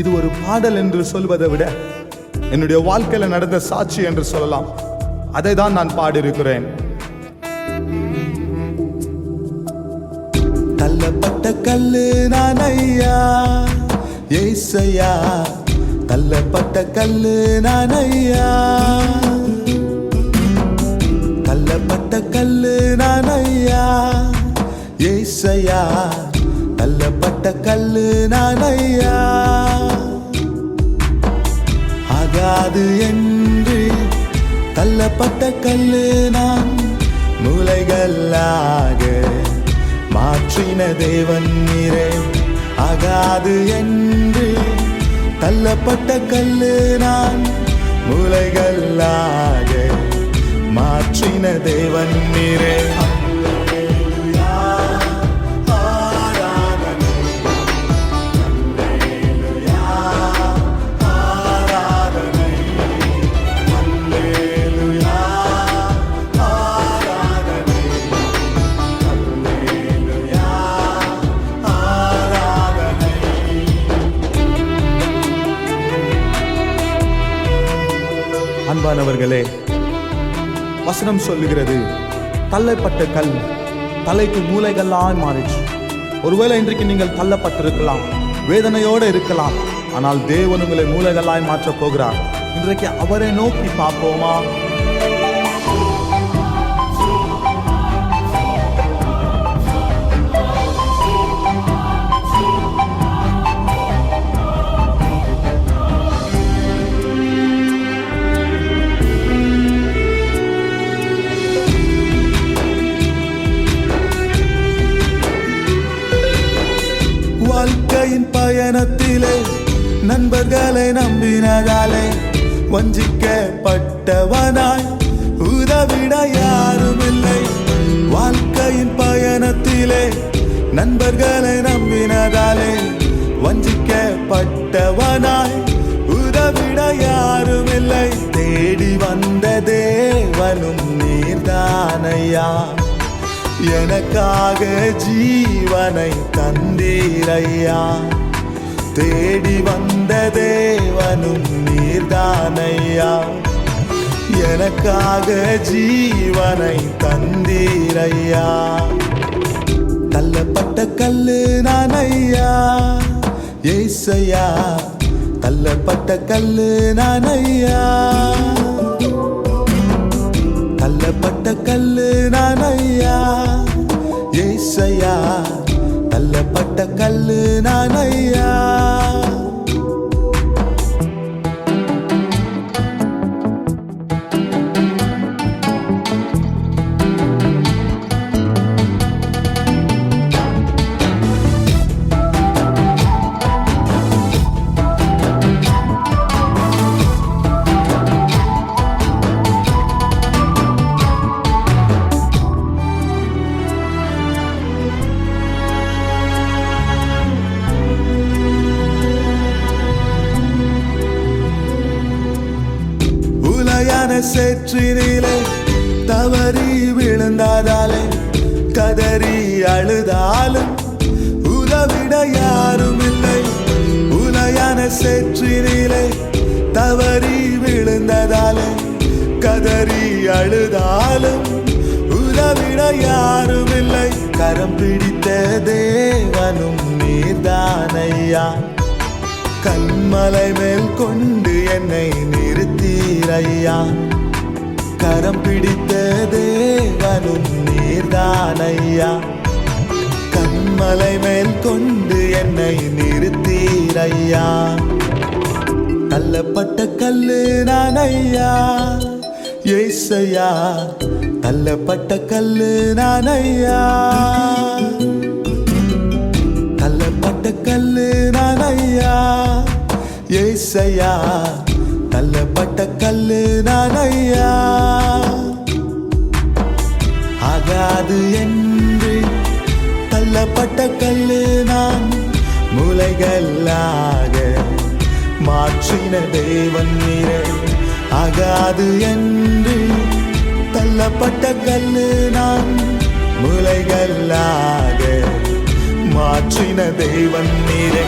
இது ஒரு பாடல் என்று சொல்வதை விட என்னுடைய வாழ்க்கையில நடந்த சாட்சி என்று சொல்லலாம். அதை தான் நான் பாடியிருக்கிறேன். தள்ளப்பட்ட கல்லு நான் ஐயா ஏசையா, தள்ளப்பட்ட கல்லு நான் ஐயா, தள்ளப்பட்ட கல்லு நான் ஐயா ஏசையா, தள்ளப்பட்ட கல்லு நான் ஐயா. ஆகாது என்று தள்ளப்பட்ட கல்லு நான் மூலைகளாக மாற்றின தேவன் நீரே. ஆகாது என்று தள்ளப்பட்ட கல்லு நான் மூலைகளாக மாற்றின தேவன் நீரே. அன்பானவர்களே, வசனம் சொல்லுகிறது தள்ளப்பட்ட கல் தலைக்கு மூலைகளாய் மாறிச்சு. ஒருவேளை இன்றைக்கு நீங்கள் தள்ளப்பட்டிருக்கலாம், வேதனையோடு இருக்கலாம். ஆனால் தேவன் உங்களை மூலைகளாய் மாற்றப் போகிறார். இன்றைக்கு அவரை நோக்கி பார்ப்போமா? வாழ்க்கையின் பயணத்திலே நண்பர்களை நம்பினதாலே வஞ்சிக்கப்பட்டவனாய் உதவிட யாரும் இல்லை. வாழ்க்கையின் பயணத்திலே நண்பர்களை நம்பினதாலே வஞ்சிக்கப்பட்டவனாய் உதவிட யாரும் இல்லை. தேடி வந்த தேவனும் நீர்தானையா, எனக்காக ஜீவனை தந்தீரையா. தேடி வந்த தேவனும் நீர்தானையா, எனக்காக ஜீவனை தந்தீரையா. தள்ளப்பட்ட கல்லு நான் ஐயா ஏசையா, தள்ளப்பட்ட கல்லு நான் ஐயா, தள்ளப்பட்ட கல்லு நான் ஐயா ஏசையா, தள்ளப்பட்ட கல்லு நான் ஐயா. சேற்றினிலே தவறி விழுந்தாதாலே கதறி அழுதாலும் உதவிட யாரும் இல்லை. உலையான சேற்றினிலே தவறி விழுந்ததாலே கதறி அழுதாலும் உதவிட யாரும் இல்லை. கரம் பிடித்த தேவனும் நீர்தானையா, கண்மலை மேல் கொண்டு என்னை நிறுத்தீரையா. கரம் பிடித்த தேவனும் நீர்தானையா, கண்மலை மேல் கொண்டு என்னை நிறுத்தீரையா. தள்ளப்பட்ட கல்லு நான் ஐயா ஏசையா, தள்ளப்பட்ட கல்லு நான் ஐயா, தள்ளப்பட்ட கல்லு நான் ஐயா, ஏசையா தள்ளப்பட்ட கல்லு நான் ஐயா. ஆகாது என்று தள்ளப்பட்ட கல்லு நான் முளைகளாக மாற்றின தேவன் நீரே. ஆகாது என்று தள்ளப்பட்ட கல்லு நான் முளைகளாக மாற்றின தேவன் நீரே.